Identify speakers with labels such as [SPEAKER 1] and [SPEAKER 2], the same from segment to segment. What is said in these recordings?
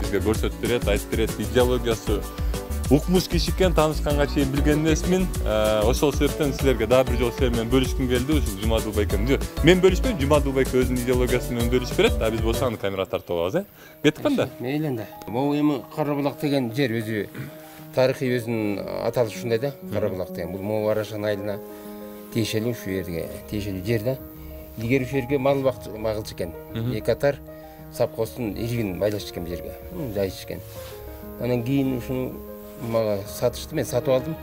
[SPEAKER 1] сизге көрсөтүп берет, айтып берет. Идеологиясы укмуш киши экен, таанышканга чейин билген эмесмин. Ошол себептен силерге дагы бир жолу силер менен бөлүшкүм келди. Ушул Жумадыл байкем. Мен бөлүшпөйм, Жумадыл байке өзүнүн идеологиясы менен бөлүшүп берет. Биз болсо аны камера тартып алабыз, Кеттик кандай?
[SPEAKER 2] Мейли энди. Могу эми Карабулак деген жер өзү тарыхый өзүнүн аталышы ушундай да. Карабулак деген бул Могу Арашан айылына тиешелүү, ушу жерге тиешелүү жер да. Илгери ушул жерге мал багылчу экен. Эки катар сапкостун иригин байлашчу экен бул жерге. Жайчу экен. Анан кийин ушуну мага сатышты, мен сатып алдым.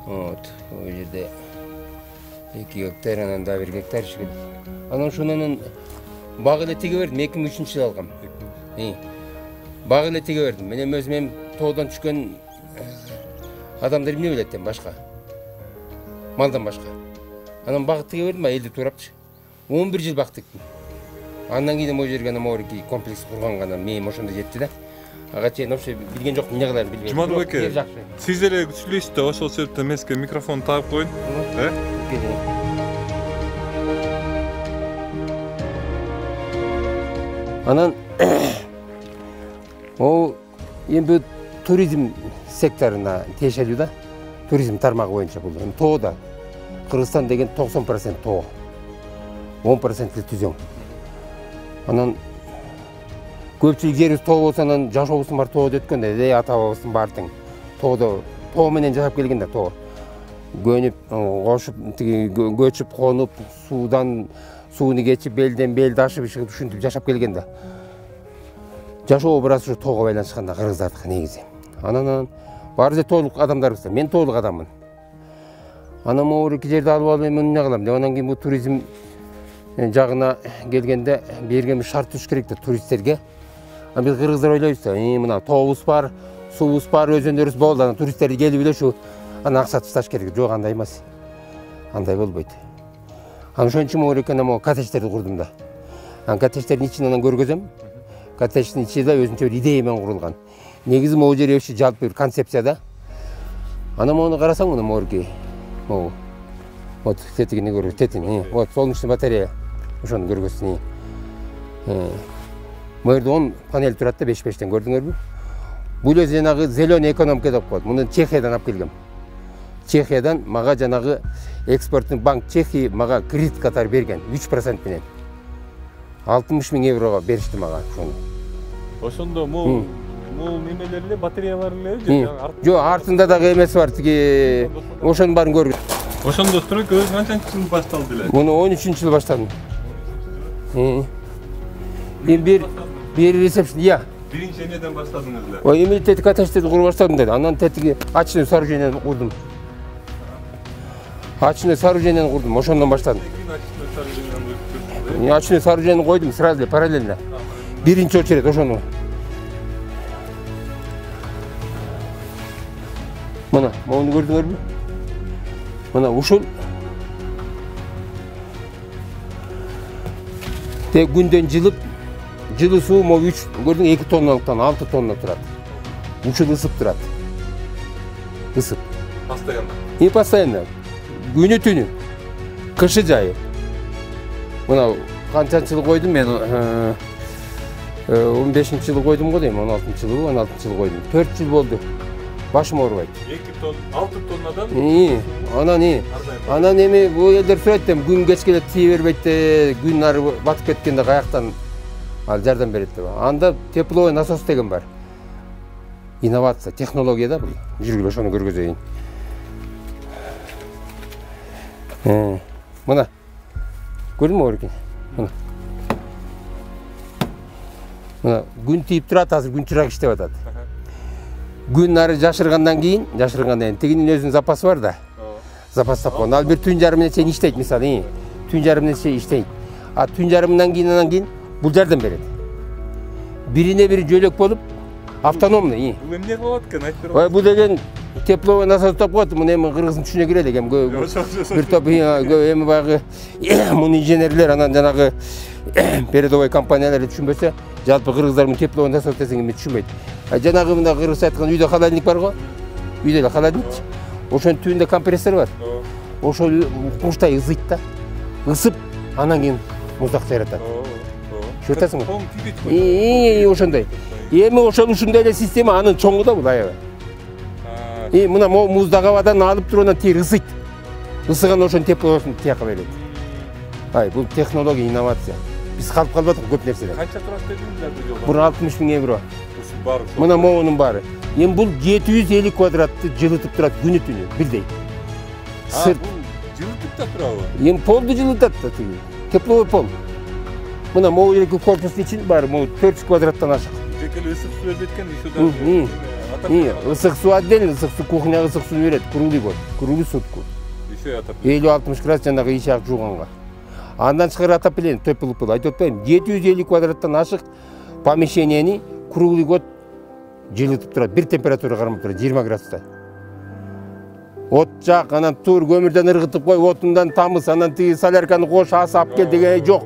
[SPEAKER 2] Вот, бул жерде 2 гектар, анан да 1 гектар ишке. Анан ошонун бак эле тиге бердим, 2003-жылы алгам. Бак эле тиге бердим. Мен эми өзүм тоодон түшкөн адамдар эмне билет эми башка? Малдан башка. Анан багы тиге бердим, элди турапчы. 11 жыл бактык. Андан кийин могу жерге морики комплекс курганга мен ошондо жетти да. Ага чейин вообще билген жок, эмне кыларын билбейм.
[SPEAKER 1] Жумадыл байке, сиз деле сүйлөйсүз да, ошол себептен мен сизге микрофонду тагып коеюн.
[SPEAKER 2] Анан о эми туризм секторуна тиешелүү да. Туризм тармагы боюнча бул. Тоода Кыргызстан деген 90% тоо. 10% түзөң. Анан көпчүлүк жерибиз тоо болсо, анан жашообуздун баары тоодо өткөн да, ата бабабыздын баары тең тоодо, тоо менен жашап келген да, тоо. Көнүп, кошуп, көчүп, конуп, сууну кечип, белден белди ашып, ушинтип жашап келген да. Жашоо образы ушу тоого байланышкан да, кыргыздардыкы негизи. Анан баары эле тоолук адамдарбыз да, мен тоолук адаммын. Анан могу эки жерди алып алып эмне кылам деп, анан кийин бул туризм жагына келгенде берген шарт түзүш керек да туристтерге. Биз кыргыздар ойлойбуз да, мына тообуз бар, суубуз бар, өзөндөрүбүз болду, анан туристтерди келип эле ушу акча ташташ керек. Жок, андай эмес. Андай болбойт. Анан ошон үчүн могу экен коттедждерди курдум да. Анан коттедждердин ичин анан көргөзөм. Коттедждин ичи да өзүнчө бир идея менен курулган. Негизи могу жер ушул жалпы бир концепция да. Анан мону карасаң, мына морги. Вот тетигини көрүп, тетин. Вот солнечный батарея. Ошону көргөзсүн. Могу жерде 10 панель турат да, 5-5тен көрдүңөрбү? Бул өзү жанагы зеленый экономика деп коет. Муну Чехиядан алып келгем. Чехиядан мага жанагы экспорттун банк Чехия мага кредит катары берген 3% менен. 60 000 еврого беришти мага ошону.
[SPEAKER 1] Ошондо могу немелер эле, батареялар эле?
[SPEAKER 2] Жок, артында дагы эмеси бар, тиги ошонун баарын көргүз.
[SPEAKER 1] Ошондо стройка өзү канчанчы жылы башталды эле?
[SPEAKER 2] Муну 13-жылы баштадым. Бир ресепшн,
[SPEAKER 1] Биринчи эмнеден баштадыңыз эле?
[SPEAKER 2] Ой, эми тетик коттеджди куруп баштадым деди. Анан тетиги очный сооружениени курдум. Очный сооружениени курдум, ошондон баштадым. Очный сооружениени койдум сразу эле параллельно. Биринчи очередь ошону. Мына, моуну көрдүңөрбү? Мына ушул күндөн жылы суу могу 3 көрдүң 2 тонналыктан 6 тонна турат. Ушул ысып турат. Ысып. Постоянно. Постоянно. Күнү түнү. Кышы жайы. Мына канчанчы койдум мен 15-жылы койдум го дейм, 16-жылы койдум. 4 жыл болду. Башым оорубайт. 2 тонн, 6 тоннадан? Анан эми бул элдер сурайт да, күн кечке тие бербейт да, күн ары батып кеткенде каяктан ал жардам берет деп. Анда тепловой насос деген бар. Инновация, технология да бул. Жүргүлө ошону көргөзөйүн. Мына. Көрдүңбү оркин? Мына күн тийип турат, азыр күн чырак иштеп атат. Күн ары жашыргандан кийин, тигинин өзүнүн запасы бар да. Запас тапкан. Ал бир түн жарымына чейин иштейт, мисалы. Түн жарымына чейин иштейт. А түн жарымынан кийин бул жардам берет. Бирине бири жөлөк болуп, автономный.
[SPEAKER 1] Бул эмне кылып аткан, айтып бериңиз.
[SPEAKER 2] Бул деген тепловой насос деп коет. Муну эми кыргыздын түшүнө кире элек. Бир топ эми баягы муну инженерлер анан жанагы передовой компаниялар түшүнбөсө, жалпы кыргыздар муну тепловой насос десең эми түшүнбөйт. Жанагы мында кыргызча айткан үйдө холодильник бар го? Үйдө эле холодильник. Ошонун түбүндө компрессор бар. Ошол куштай ызыйт да. Ысып, анан кийин муздак жаратат. Шүртасың ба? Ошондой. эми ошол ушундай эле система анын чоңу да бул аябай. Мына муздак абадан алып туруп анан тиги ысыйт. Ысыган ошонун теплосун тияка берет. Бул технология, инновация. Биз калып калбадык көп нерседен.
[SPEAKER 1] Канча турат дедиңиздер бул жолдо?
[SPEAKER 2] Бул 60 000 евро.
[SPEAKER 1] Баары.
[SPEAKER 2] Мына моунун баары. Эми бул 750 квадратты жылытып турат күнү түнү бирдей.
[SPEAKER 1] Бул жылытып да турабы?
[SPEAKER 2] Эми полду жылытат да тиги. Тепловой пол. Мына могу эки корпустун ичинде баары 400 квадраттан ашык.
[SPEAKER 1] Жеке эле ысык суу бербейт экен ишууда.
[SPEAKER 2] Ысык суу отдельно, ысык суу кухняга ысык суу берет, круглый год, круглый сутку.
[SPEAKER 1] Еще атап.
[SPEAKER 2] 50-60 градус жанагы ишак жууганга. Андан тышкары отопление, теплый пол. Айтып атпайм, 750 квадраттан ашык помещениени круглый год жылытып турат. Бир температура кармап турат, 20 градуста. От жак, анан тур көмүрдөн ыргытып кой, отундан тамыз, анан тиги солярканы кош, ас алып кел деген жок.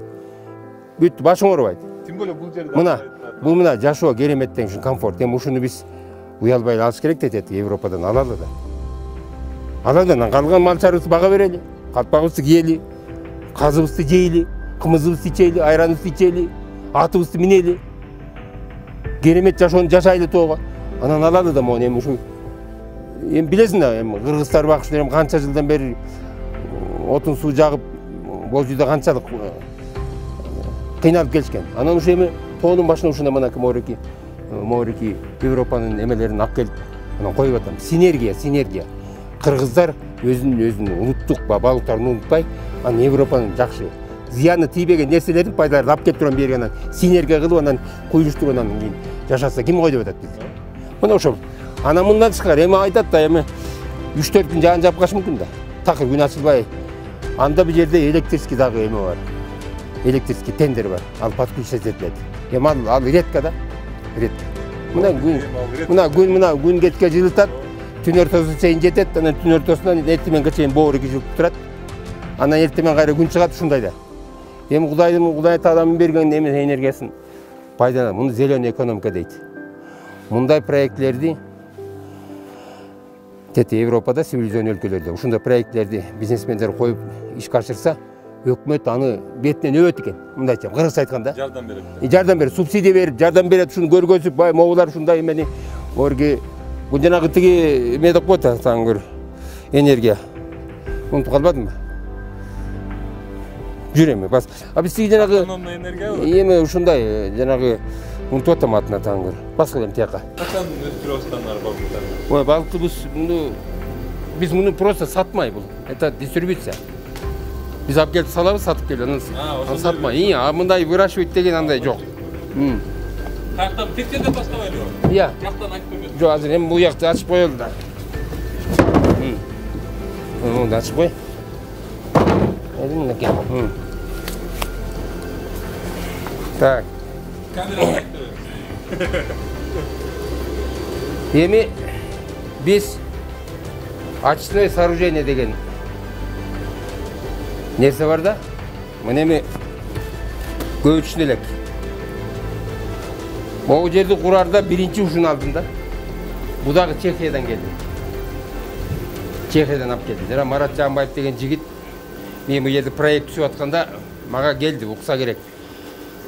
[SPEAKER 2] Бүт башың оорубайт.
[SPEAKER 1] Тем более бул жерде.
[SPEAKER 2] Бул мына жашоо кереметтен үчүн комфорт. Эми ушуну биз уялбай алыш керек дейт, Европадан алалы да. Алардан калган мал чарыбызды бага берели, калпагыбызды кийели, казыбызды жейли, кымызыбызды ичели, айраныбызды ичели, атыбызды минели. Керемет жашоону жашайлы тоого. Анан алалы да мону эми ушу. Эми билесиң да, эми кыргыздар бакчылар эми канча жылдан бери отун суу жагып, божуйда канчалык кыйналып келишкен. Анан ушу эми тоонун башына ушундай мынакы Морики Европанын эмелерин алып келип, анан коюп атам. Синергия. Кыргыздар өзүнүн улуттук баалыктарын унутпай, анан Европанын жакшы зыяны тийбеген нерселердин пайдаларын алып келип турган берген, анан синергия кылып, анан куюштуруп, анан кийин жашаса ким кой деп атат биз. Мына ошол. Анан мындан тышкары эми айтат да, эми 3-4 күн жаан жаап калышы мүмкүн да. Такыр күн ачылбай. Анда бул жерде электрический дагы эми бар. Электрический тендер бар. Ал подключать этилет. Эми ал редко да. Редко. Мына күн кетке жылытат. Түн ортосуна чейин жетет, анан түн ортосунан эртеменге чейин боору жылытып турат. Анан эртемен кайра күн чыгат ушундай да. Эми Кудай Тааланын берген энергиясын пайдаланып, муну зеленый экономика дейт. Мындай проектлерди Европада, цивилизацион өлкөлөрдө ушундай проектлерди бизнесмендер коюп ишке ашырса, өкмөт аны бетинен өбөт экен. Мындайча, кыргызча айтканда,
[SPEAKER 1] жардам берет.
[SPEAKER 2] Жардам берет, субсидия берип, жардам берет, ушуну көргөзүп, бай могулар ушундай эмени орги бул жанагы тиги эме деп коет, саң көр. Энергия. Унутуп калбадымбы? Жүрөм, бас. Биз тиги жанагы
[SPEAKER 1] Автономный энергия.
[SPEAKER 2] Эми ушундай жанагы унутуп атам атына таң көр. Баскылам тияка.
[SPEAKER 1] Качан өстүрүп аткандар балыктарды?
[SPEAKER 2] Ой, балыкты биз муну просто сатмай бул. Это дистрибуция. Биз алып келип салабыз, сатып келип, анан сатмай. Мындай выращивать деген андай жок.
[SPEAKER 1] Каяктан текчеден баштабайлыбы?
[SPEAKER 2] Иә.
[SPEAKER 1] Жактан айтып бербейт.
[SPEAKER 2] Жок, азыр эми бул жакты ачып коелу да. Муну ачып кой. Мынакей. Так.
[SPEAKER 1] Камера
[SPEAKER 2] Эми биз очное сооружение деген нерсе бар да. Мына эми көбүчүн элек. Могу жерди курарда биринчи ушуну алдым да. Бу дагы Чехиядан келди. Чехиядан алып келди. Жана Марат Жамбаев деген жигит мен бул жерде проект түзүп атканда мага келди, укса керек.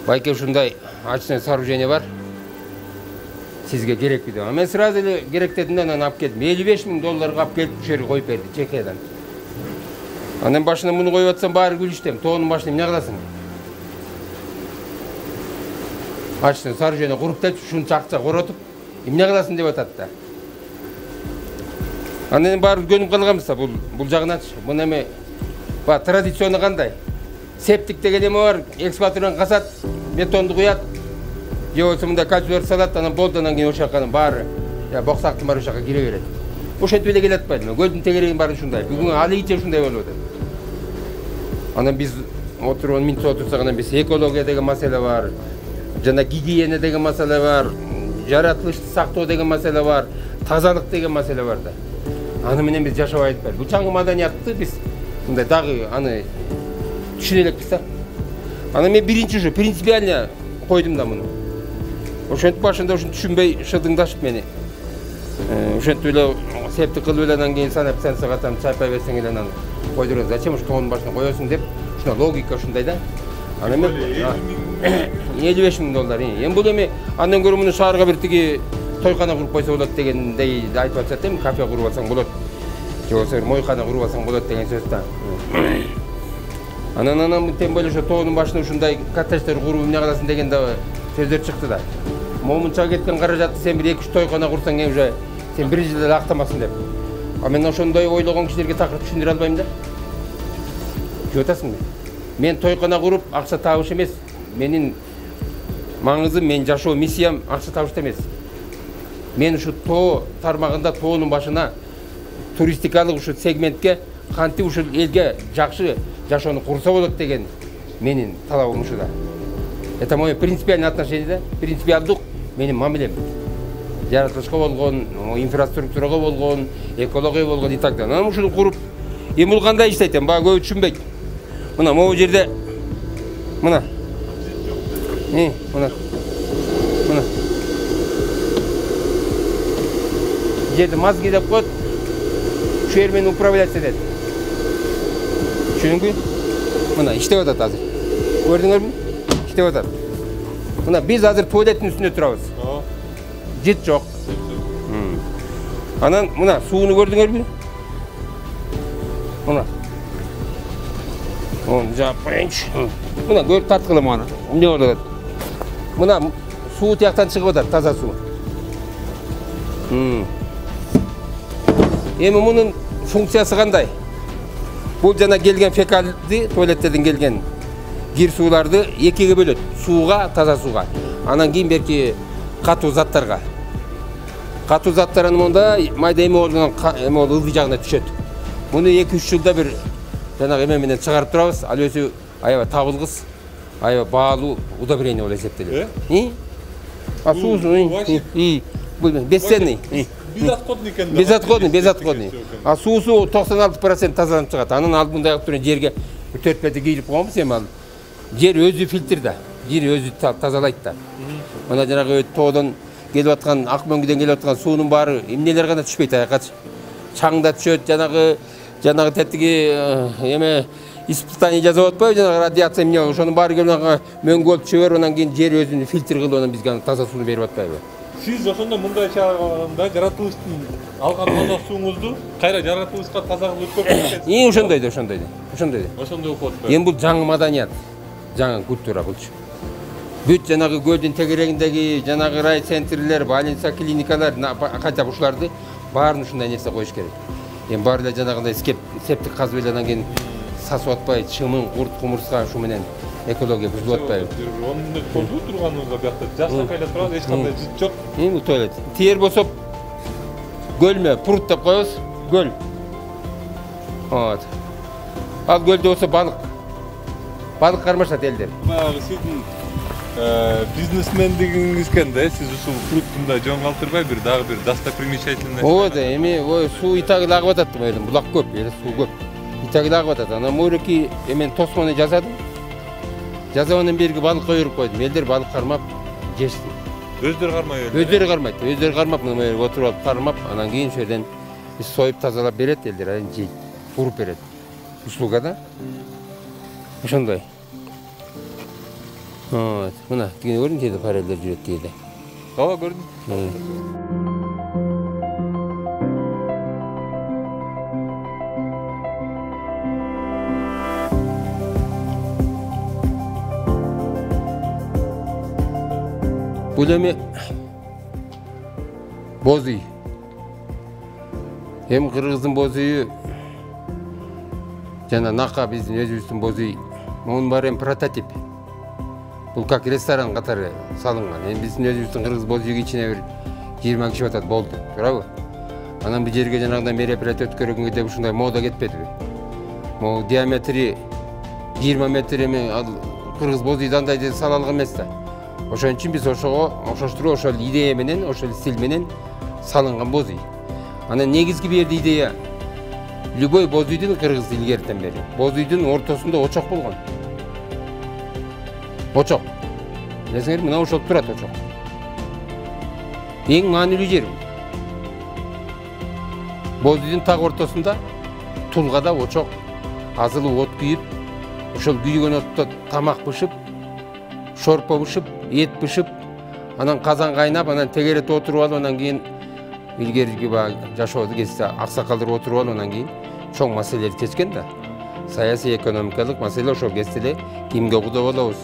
[SPEAKER 2] Байке ушундай очное сооружение бар. Сизге керекпи деп. Мен сразу эле керек дедим да, анан алып келдим. $55 000 алып келип ушул жерге коюп берди Чехиядан. Анан башына муну коюп атсам баары күлүштүм. Тоонун башына эмне кыласың? Очное сооружение куруп деп ушунча акча коротуп, эмне кыласың деп атат да. Анан баары көнүп калганбыз да бул жагыначы. Муну эми ба традиционный кандай? Септик деген эме бар, экскаватордон касат, бетонду куят. Же болбосо мындай кальцилер салат, анан болду, анан кийин ошол жакканын баары боксактын баары ошол жака кире берет. Ошентип эле келе атпайдымы? Көлдүн тегерегинин баары ушундай. Бүгүн алыйча ушундай болуп атат. Анан биз отуруп минтип отурсак, анан биз экология деген маселе бар. Жана гигиена деген маселе бар. Жаратылышты сактоо деген маселе бар. Тазалык деген маселе бар да. Аны менен биз жашабай атпайбыз. Бул чаңгы маданиятты биз мындай дагы аны түшүнө элекпиз да. Анан мен биринчи ушу принципиально койдум да муну. Ошентип башында ушуну түшүнбөй шыдыңдашып мени. Ошентип эле септик кылып эле анан кийин санап сагатам чайпай берсең эле анан койдурат. Зачем ушу тоонун башына коесуң деп, ушуна логика ушундай да. Анан мен $55.000. Эми бул эми андан көрө муну шаарга бир тиги тойкана куруп койсо болот дегендей айтып атышат эми, кафе куруп алсаң болот. Же болбосо бир мойкана куруп алсаң болот деген сөз да. Анан тем более ошо тоонун башына ушундай коттедждер куруп эмне кыласың деген да сөздөр чыкты да. Момунча кеткен каражатты сен бир 2-3 тойкана курсаң уже сен бир жылда актамасың деп. А мен ошондой ойлогон кишилерге такыр түшүндүрө албайм да. Түшүнүп атасыңбы? Мен тойкана куруп акча табыш эмес. Менин маңызым, мен жашоо миссиям акча табышта эмес. Мен ушу тоо тармагында тоонун башына туристикалык ушу сегментке кантип ушул элге жакшы жашоону курса болот деген менин талабым ушу да. Это мое принципиальное отношение да. Принципиалдык менин мамилем. Жаратылышка болгон, инфраструктурага болгон, экология болгон и так далее. Анан ушуну куруп, эми бул кандай иштейт эми, бага көп түшүнбөйт. Мына могу жерде мына. Мына. Жерди мазги деп коет. Ушул жер менен управлять этет. Түшүндүңбү? Мына иштеп атат азыр. Көрдүңөрбү? Иштеп атат. Мына биз азыр туалеттин үстүндө турабыз. Жет жок. Анан мына сууну көрдүңөрбү? Мына. Жаап коеюнчу. Мына көрүп тарткыла мана. Эмне болуп атат? Мына суу тияктан чыгып атат, таза суу. Эми мунун функциясы кандай? Бул жана келген фекалды, туалеттерден келген кир сууларды экиге бөлөт. Сууга, таза сууга. Анан кийин берки катуу заттарга. Катуу заттар монда майда эме болгон ылдый жагына түшөт. Муну 2-3 жылда бир жанагы эме менен чыгарып турабыз. Ал өзү аябай табылгыс, аябай баалуу удобрение болуп эсептелет. А суусу бул бесценный.
[SPEAKER 1] Безотходный экен.
[SPEAKER 2] Безотходный. А суусу 96% тазаланып чыгат. Анын алдында турган жерге 4 бети кийип койгонбуз эми ал. Жер өзү фильтр да. Жер өзү тазалайт да. Мына жанагы тоодон келип аткан, ак мөңгүдөн келип аткан суунун баары эмнелер гана түшпөйт аякачы. Чаң да түшөт, жанагы тетиги эме испытание жасап атпайбы, жанагы радиация эмне, ошонун баары келип мөңгү болуп түшө берип, анан кийин жер өзүн фильтр кылып анан бизге таза сууну берип атпайбы.
[SPEAKER 1] Сиз ошондо мындай чагында жаратылыштын алган таза сууңузду кайра жаратылышка таза кылып өткөрүп
[SPEAKER 2] Ошондой
[SPEAKER 1] окуп атпайбы.
[SPEAKER 2] Эми бул жаңы маданият, жаңы культура булчу. Бүт жанагы көлдүн тегерегиндеги жанагы райцентрлер, больница, клиникалар кантип ушуларды баарын ушундай нерсе коюш керек. Эми баары эле жанагындай септик казып эле анан кийин сасып атпай, чымын, курт, кумурска ушу менен экология бузулуп атпайбы.
[SPEAKER 1] Онун көрүп турганыңызда биякта жакшы кайда турат, эч кандай жыт жок.
[SPEAKER 2] Бул туалет. Тиер болсо көлмө, пруд деп коебуз, көл. Вот. Ал көлдө болсо балык. Балык кармашат элдер.
[SPEAKER 1] Баягы сиздин бизнесмендигиңиз экен да, сиз ушул пруттунда жөн калтырбай дагы бир достопримечательность.
[SPEAKER 2] Ооба, эми суу итаги агып атат да, булак көп, суу көп. Итаги агып атат. Анан мойреки эмен тосмону жасадым. Жазабандан берги балыкка үйрүп койдум. Элдер балык кармап жешти.
[SPEAKER 1] Өздөрү кармайбы?
[SPEAKER 2] Өздөрү кармап, мына жерге отуруп алып кармап, анан кийин ошол жерден союп тазалап берет элдер, анан жейт, куруп берет. Услуга да. Ошондой. Вот, мына тигине көрдүң, жерде парелдер жүрөт тигиде.
[SPEAKER 1] Ооба, көрдүм.
[SPEAKER 2] Бул эми боз үй. Эми кыргыздын боз үйү жана нака биздин өзүбүздүн боз үй. Мунун баары эми прототип. Бул как ресторан катары салынган. Эми биздин өзүбүздүн кыргыз боз үйгө ичине бир 20 киши батат болду, туурабы? Анан бул жерге жанагындай мероприятие өткөргөнгө деп ушундай мода кетпедиби? Могу диаметри 20 метр эми ал кыргыз боз үйдү андай деп сала алган эмес да. Ошон үчүн биз ошого окшоштуруп, ошол идея менен, ошол стиль менен салынган боз үй. Анан негизги бир идея любой боз үйдүн кыргыз илгертен бери боз үйдүн ортосунда очок болгон. Очок. Билесиңерби, мына ошол турат очок. Эң маанилүү жер. Боз үйдүн так ортосунда тулгада очок, азылуу от күйүп, ошол күйгөн отто тамак бышып, шорпо бышып, ет бышып, анан казан кайнап, анан тегерет отуруп алып, анан кийин илгерки жашоодо кесте аксакалдар отуруп алып, анан кийин чоң маселелерди чечкен да. Саясий экономикалык маселе ошол кезде эле кимге кудо болобуз,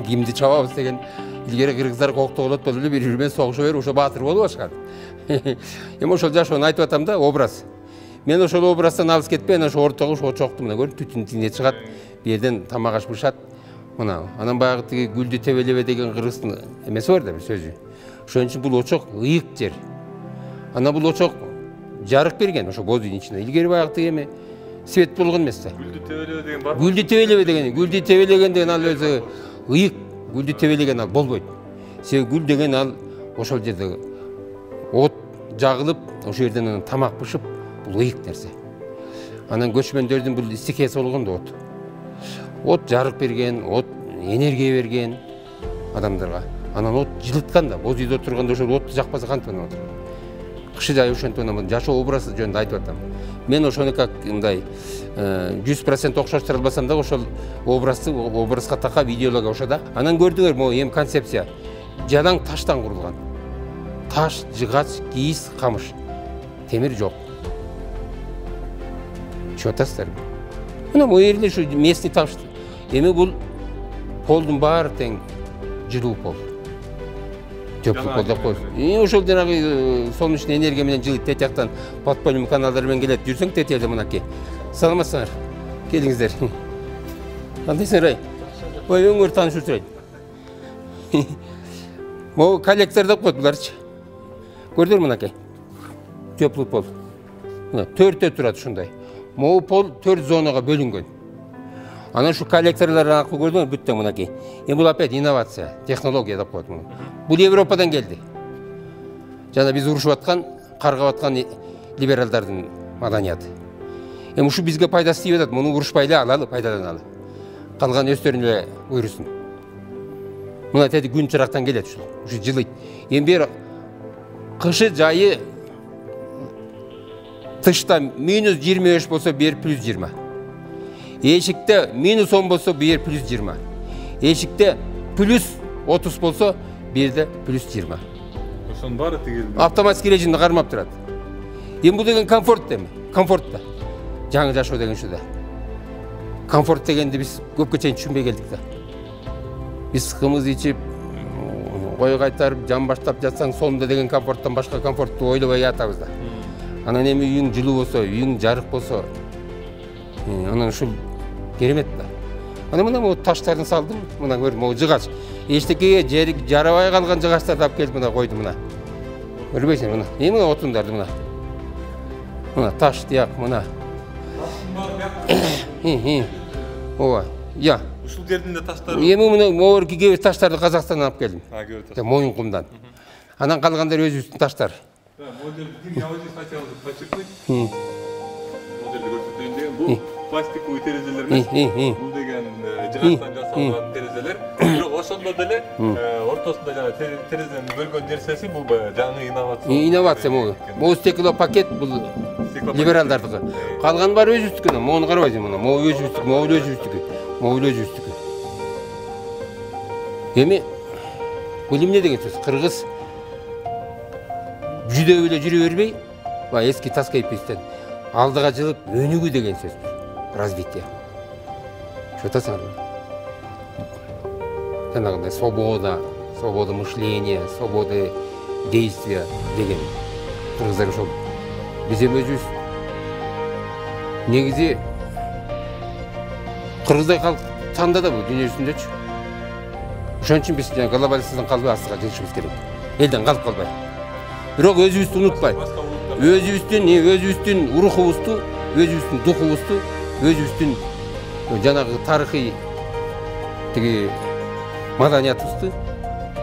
[SPEAKER 2] кимди чабабыз деген илгери кыргыздар коктоголот болуп эле бири-бири менен согуша берип ошо баатыр болуп атышкан. Эми ошол жашоону айтып атам да, образ. Мен ошол образдан алыс кетпей, анан ошо ортого ошо чокту мына көрүп, түтүн тине чыгат, бу жерден тамак аш бышат. Мына, анан баягы тиги гүлдү тебелебе деген кыргыздын эмеси бар да, бир сөзү. Ошон үчүн бул очок ыйык жер. Анан бул очок жарык берген ошо боздун ичине. Илгери баягы тиги эме свет болгон эмес да.
[SPEAKER 1] Гүлдү тебелебе деген бар.
[SPEAKER 2] Гүлдү тебелебе деген, гүлдү тебелеген деген ал өзү ыйык, гүлдү тебелеген ал болбойт. Себеби гүл деген ал ошол жерде от жагылып, ошол жерден анан тамак бышып, бул ыйык нерсе. Анан көчмөндөрдүн бул стихиясы болгон да от. От жарык берген, от энергия берген адамдарга. Анан от жылыткан да, боз үйдө отурганда ошол отту жакпаса кантип отурат. Кышы жай ошентип анан жашоо образы жөнүндө айтып атам. Мен ошону как мындай 100% окшоштура албасам да, ошол образга такап идеология ошо да. Анан көрдүңөр, могу эми концепция жалаң таштан курулган. Таш, жыгач, кийиз, камыш. Темир жок. Чөп атасыздарбы? Мына могу жерде ушу местный таш. Эми бул полдун баары тең жылуу пол. Теплый пол деп коебуз. Ошол жанагы солнечный энергия менен жылыйт, тет жактан подпольный каналдар менен келет. Жүрсөң тет жерде мынакей. Саламатсыңар. Келиңиздер. Кандайсың, Рай? Ой, өңөр таанышып турайын. Могу коллектор деп коет буларчы. Көрдүңөр мынакей. Теплый пол. Мына төртөө турат ушундай. Могу пол 4 зонага бөлүнгөн. Анан ушу коллекторлор аркылуу көрдүңөр бүттө мынакей. Эми бул опять инновация, технология деп коет муну. Бул Европадан келди. Жана биз урушуп аткан, каргап аткан либералдардын маданияты. Эми ушу бизге пайдасы тийип атат, муну урушпай эле алалы, пайдаланалы. Калган өстөрүн эле буйрусун. Мына тети күн чырактан келет ушул. Ушу жылыйт. Эми бир кышы жайы тышта -25 болсо, бер +20. Эшикте -10 болсо, бер +20. Эшикте +30 болсо, берде +20.
[SPEAKER 1] Ошонун баары тигил.
[SPEAKER 2] Автоматик режимде кармап турат. Эми бул деген комфорт эми. Комфорт да. Жаңы жашоо деген ушу да. Комфорт дегенди биз көпкө чейин түшүнбөй келдик да. Биз кымыз ичип, кой кайтарып, жан баштап жатсаң, сонунда деген комфорттон башка комфортту ойлобой атабыз да. Анан эми үйүң жылуу болсо, үйүң жарык болсо, анан ушул керемет да. Анан мына могу таштарын салдым, мына көр, могу жыгач. Эчтекеге жарабай калган жыгачтарды алып келип мына койдум мына. Көрбөйсүңөр мына. Эми мына отундарды мына. Мына таш тияк мына. Ооба. Я.
[SPEAKER 1] Ушул жердин да таштары.
[SPEAKER 2] Эми мына могорки кээ бир таштарды Казакстандан алып келдим.
[SPEAKER 1] Кээ бир.
[SPEAKER 2] Моюн кумдан. Анан калгандар өзүбүздүн таштар.
[SPEAKER 1] Бул пластиковый терезелер эмес. Бул деген жыгачтан жасалган терезелер. Бирок ошондо деле ортосунда жана терезенин бөлгөн нерсеси бул жаңы инновация.
[SPEAKER 2] Инновация могу. Могу стеклопакет бул либералдардыкы. Калган баары өзүбүздүкү. Могуну карабайсың мына. Могу өзүбүздүкү, могу өзүбүздүкү. Могу өзүбүздүкү. Эми бул эмне деген сөз? Кыргыз жүдөп эле жүрө бербей, эски тас кейпестен алдыга жылып өнүгүү деген сөз. Развитие. Чөтасыңар. Жанагындай свобода мышления, свобода действия деген. Кыргыздар ошол. Биз эми өзүбүз негизи кыргыздай калк санда да бул дүйнө жүзүндөчү. Ошон үчүн биз глобализациядан калбай астыга жылышыбыз керек. Элден калып калбай. Бирок өзүбүздү унутпай. Өзүбүздүн урухубузду, өзүбүздүн духубузду, өзүбүздүн жанагы тарыхый тиги маданиятыбызды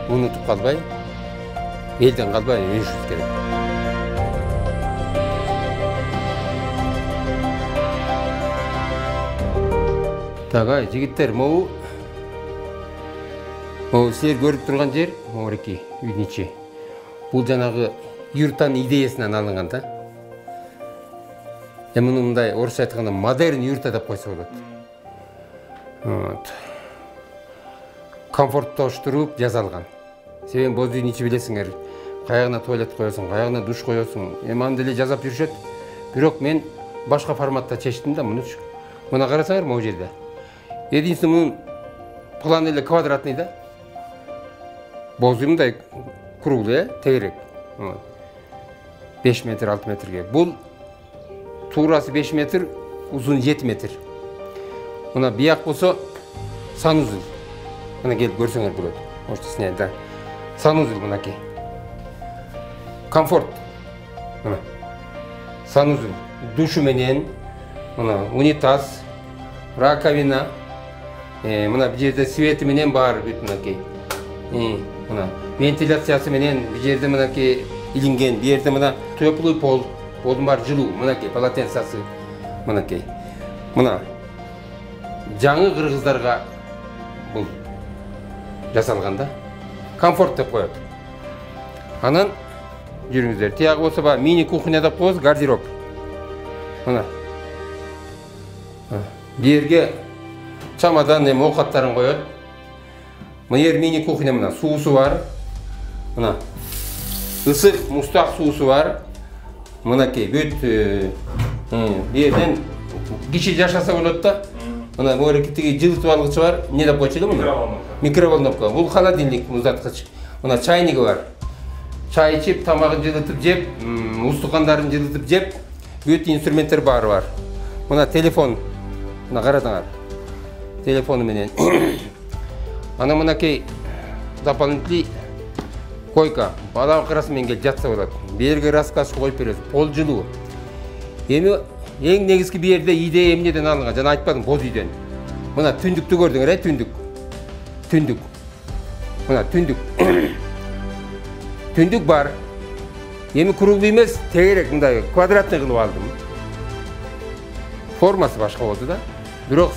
[SPEAKER 2] унутуп калбай, элден калбай өнүшүбүз керек. Так, жигиттер, могу силер көрүп турган жер, могуреки үйдүн ичи. Бул жанагы юртанын идеясынан алынган да. Эми мындай орусча айтканда модерн юрта деп койсо болот. комфорттоштуруп жасалган. Себеби боз үйдүн ичи билесиңер, каягына туалет коесуң, каягына душ коесуң, аны деле жасап жүрүшөт. Бирок мен башка форматта чечтим да мунучу. Мына карасаңар могу жерде. Единственный план эле квадратный да. Боз үй мындай круглый, тегерек. 5 метр, 6 метрге. Бул туурасы 5 метр, uzun 7 метр. Мына бияк болсо санузел. Мына келип көрсөңөр болот. Можете снять, да. Санузел мынакей. Комфорт. Мына. Санузел. Душу менен, мына унитаз, раковина. Мына бу жерде свети менен бар бүт мынакей. Мына вентиляциясы менен бу жерде мынакей илинген. Бу жерде мына теплый пол. Полдун бар жылуу, мынакей полотенцасы. Мынакей. Мына жаңы кыргыздарга бул жасалган да. Комфорт деп коет. Анан жүрүңүздөр. Тияк болсо ба мини кухня деп коебуз, гардероб. Мына. Бу жерге чамадан эми оокаттарын коет. Мына жер мини кухня, мына суусу бар. Мына ысык мустак суусу бар. Мынакей бүт бу жерден киши жашаса болот да. Мына бу жерге жылытып алгычы бар. Не деп койчу эле муну? Микроволновка. Бул холодильник, муздаткыч. Мына чайниги бар. Чай ичип, тамагын жылытып жеп, устукандарын жылытып жеп, бүт инструменттер баары бар. Мына телефон. Мына карадыңар. Телефону менен. Ана мынакей дополнительный койка. Бала кырасы менен келип жатса болот. Бу жерге раскладка коюп бересиз. Пол жылуу. Эми эң негизги бу жерде идея эмнеден алынган? Жана айтпадым, боз үйдөн. Мына түндүктү көрдүңөр, түндүк. Түндүк. Мына түндүк. Түндүк бар. Эми круглый эмес, тегерек мындай квадратный кылып алдым. Формасы башка болду да. Бирок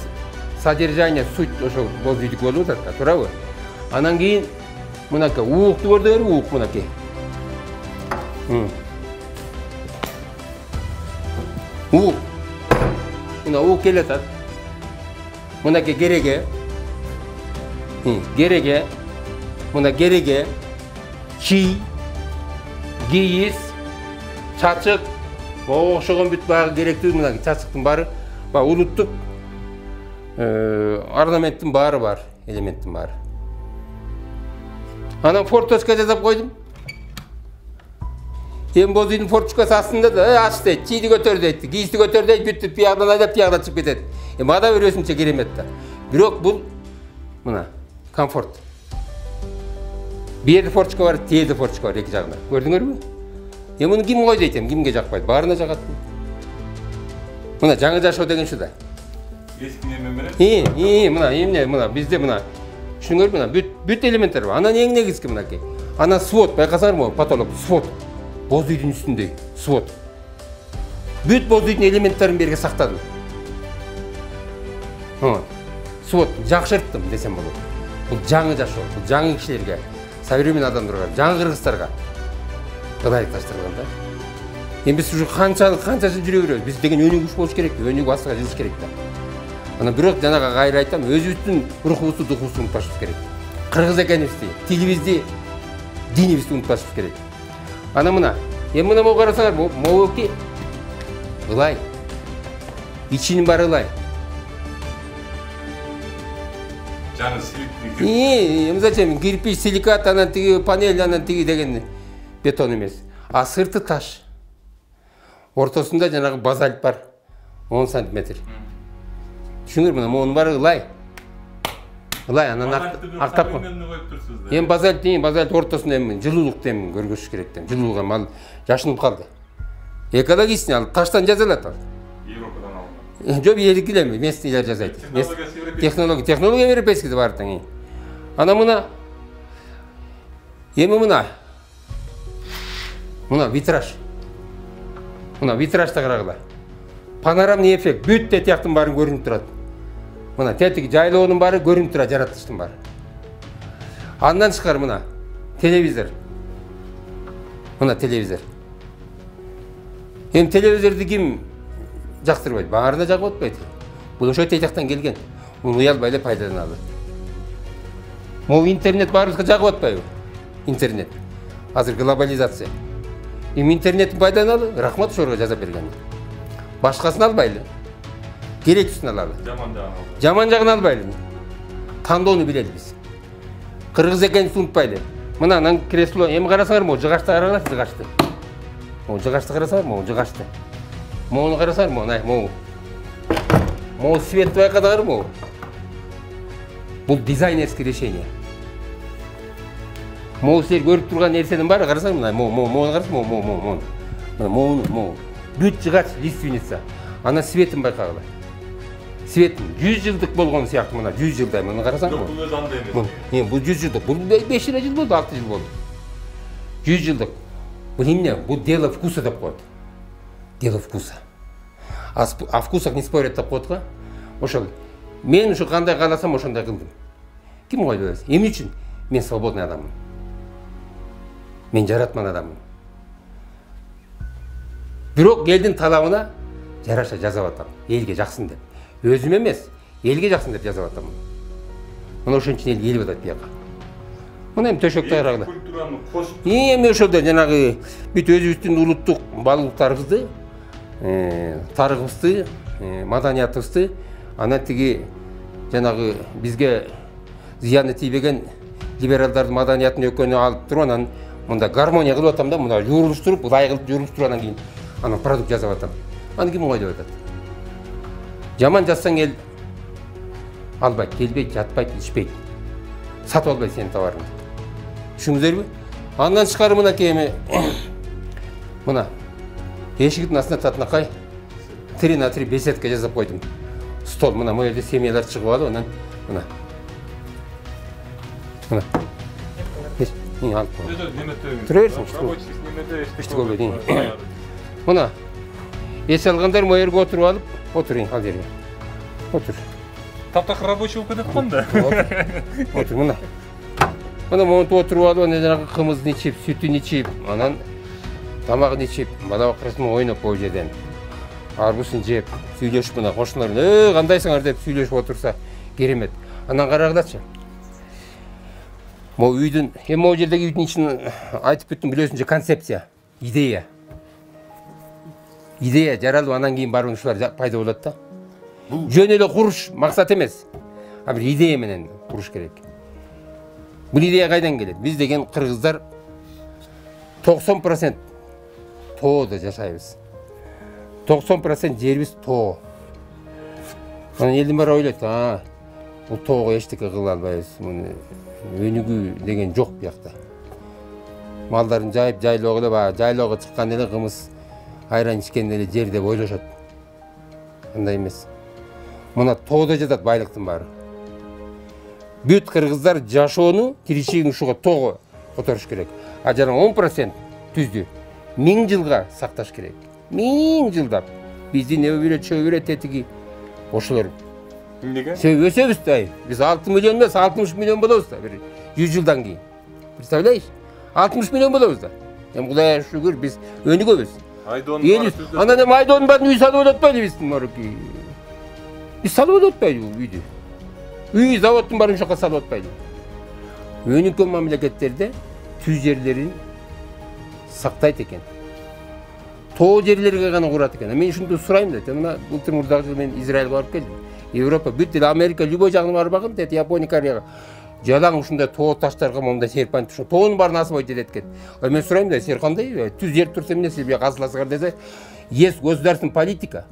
[SPEAKER 2] содержание, суть ошо боз үйдүк болуп атат да, туурабы? Анан кийин мынакей уукту көрдүңөрбү, уук мынакей. Уук. Мына уук келатат. Мынакей кереге. Кереге. Мына кереге. Чий. Кийиз. Чачык. Окшогон бүт баары керектүү мына чачыктын баары. Ба улуттук орнаменттин баары бар, элементтин баары. Анан форточка жасап койдум. Эми боз үйдүн форточкасы астында да, ач дейт, чийди көтөр дейт, кийизди көтөр дейт, бүт биягдан айдап биягдан чыгып кетет. Эми ада бересинче керемет да. Бирок бул мына комфорт. Бу жерде форточка бар, тиеде форточка бар эки жагында. Көрдүңөрбү? Эми муну ким койду дейт, кимге жакпайт? Баарына жагат. Мына жаңы жашоо деген шу да.
[SPEAKER 1] Эски неме менен?
[SPEAKER 2] Мына эмне, мына бизде мына түшүнүңөр, мына бүт элементтер бар. Анан эң негизги мынакей. Анан свод, байкасаңарбы, потолок, свод. Боз үйдүн үстүндө свод. Бүт боз үйдүн элементтерин берге сактадым. Свод жакшырттым десем болот. Бул жаңы жашоо, бул жаңы кишилерге, современный адамдарга, жаңы кыргыздарга ылайыкташтырылган да. Эми биз ушу канчасын жүрө беребиз. Биз деген өнүгүш болуш керек, өнүгүп астыга жылыш керек да. Анан бирок жанага кайра айтам, өзүбүздүн рухубузду, духубузду унутпашыбыз керек. Кыргыз экенибизди, тилибизди, динибизди унутпашыбыз керек. Ана мына, эми мына могу карасаңар, могуки ылай. Ичинин баары ылай.
[SPEAKER 1] Жаңы силикатный.
[SPEAKER 2] Зачем? Кирпич, силикат, анан тиги панель, анан тиги деген бетон эмес. А сырты таш. Ортосунда жанагы базальт бар. 10 сантиметр. Түшүңөр, мына монун баары ылай. Ылай, анан актап. Эми базальт ортосунда эми жылуулукту эми көргөзүш керек да. Жылуулугу мал жашынып калды. Экологичный ал таштан жасалат ал.
[SPEAKER 1] Европадан алынган.
[SPEAKER 2] Жок, элдики эле местныйлер жасайт. Технология европейский бар да. Ана мына эми мына витраж. Мына витражда карагыла. Панорамный эффект, бүт тетияктын баары көрүнүп турат. Мына тетик жайлоонун баары көрүнүп турат, жаратылыштын баары. Андан тышкары мына телевизор. Мына телевизор. Эми телевизорду ким жактырбайт? Баарына жагып атпайт. Бул ошо тетияктан келген. Муну уялбай эле пайдаланалы. Могу интернет баарыбызга жагып атпайбы? Интернет. Азыр глобализация. Интернеттин пайдаланалы, рахмат ошолорго жаза берген. Башкасын албайлы. Керектүүсүн алалы. Жаман жагын албайлы. Тандоону билели биз. Кыргыз экенин унутпайлы. Мына анан кресло, эми карасаңар, могу жыгачты караңар, жыгачты. Могу жыгачты карасаңар, могу жыгачты. Могуну карасаңар, могу. Могу свет байкадыңар, могу. Бул дизайнерский решение. Могу силер көрүп турган нерсенин баары карасаң, мына могуну карасаң, могу. Бүт жыгач лиственница. Ана светин байкагыла. Светин 100 жылдык болгон сыяктуу, мына 100 жылдай муну карасаң.
[SPEAKER 1] Бул өзү андай эмес.
[SPEAKER 2] Бул 100 жылдык. Бул 5 жыл болду, 6 жыл болду. 100 жылдык. Бул эмне? Бул дело вкуса деп коет. Дело вкуса. А вкусах не спорят деп коет го. Ошол. Мен ушу кандай кааласам ошондой кылдым. Ким койду өзү? Эмне үчүн? Мен свободный адаммын. Мен жаратман адаммын. Бирок элдин талабына жараша жазап атам. Элге жаксын деп. Өзүм эмес, элге жаксын деп жазап атам. Мына ошон үчүн эл келип атат бияка. Мына эми төшөктө арагыла.
[SPEAKER 1] Культураны кошуп.
[SPEAKER 2] Эми ошолдо жанагы бүт өзүбүздүн улуттук баалуулуктарыбызды, тарыхыбызды, маданиятыбызды, анан тиги жанагы бизге зыяны тийбеген либералдардын маданиятын экөөнү алып туруп, анан мында гармония кылып атам да, мына юрулуштуруп, ылайык кылып юрулуштуруп, анан кийин анан продукт жасап атам. Аны ким ойлоп атат? Жаман жазсаң эл албайт, келбейт, жатпайт, ичпейт. Сатып албайт сенин товарыңды. Түшүңүздөрбү? Андан тышкары мынакей эми мына эшиктин астына татынакай 3х3 беседка жасап койдум. Стол мына могу жерде семьялар чыгып алып, анан мына. Мына. Алып кой. Тура берсиң, иштеп болбойт. Мына. Эс алгандар могу жерге отуруп алып, отурайын, ал жерге. Отур.
[SPEAKER 1] Таптакыр рабочий болуп кетет да.
[SPEAKER 2] Отур мына. Мына монтуп отуруп алып, анан жанагы кымызын ичип, сүтүн ичип, анан тамагын ичип, бала бакырасымен ойноп бул жерден. Арбузун жеп, сүйлөшүп мына кошуналар, кандайсыңар деп сүйлөшүп отурса, керемет. Анан карагылачы. Могу үйдүн, эми могу жердеги үйдүн ичин айтып бүттүм, билесиңер, концепция, идея. Идея жаралып анан кийин барып ушулар пайда болот да. Жөн эле куруш максат эмес. А бир идея менен куруш керек. Бул идея кайдан келет? Биз деген кыргыздар 90% тоодо жашайбыз. 90% жерибиз тоо. Анан элдин баары ойлойт, бул тоого эчтеке кыла албайбыз. Муну өнүгүү деген жок биякта. Малдарын жайып, жайлоого эле, жайлоого чыккан эле кымыз, айран ичкен эле жер деп ойлошот. Андай эмес. Мына тоодо жатат байлыктын баары. Бүт кыргыздар жашоону, тиричилигин ушуга тоого которуш керек. А жана 10% түздү 1000 жылга сакташ керек. 1000 жылдап. Биздин чөбүрө тетиги ошолор.
[SPEAKER 1] Эмнеге?
[SPEAKER 2] Өсөбүз да. Биз 6 миллион эмес, 60 миллион болобуз да. 100 жылдан кийин. Представляешь? 60 миллион болобуз да. Эми Кудайга шүгүр биз өнүгөбүз. Анан эми айдоонун баарын үй салып атпайлы биздин морки. Биз салып атпайлы үйдү. Үй заводтун баарын ошоко салып атпайлы. Өнүккөн мамлекеттерде түз жерлерин сактайт экен. Тоо жерлерге гана курат экен. Мен ушунду сурайм да. Мына былтыр мурдагы жылы мен Израилге барып келдим. Европа, бүт эл Америка, любой жагына барып багым, деди Япония, Кореяга. Жалаң ушундай тоо таштарга момундай серпанып туруш. Тоонун баарын асып жетет экен. Мен сурайм да, силер кандай түз жер турса эмне силер бияка асыласыңар десе, есть государственная политика.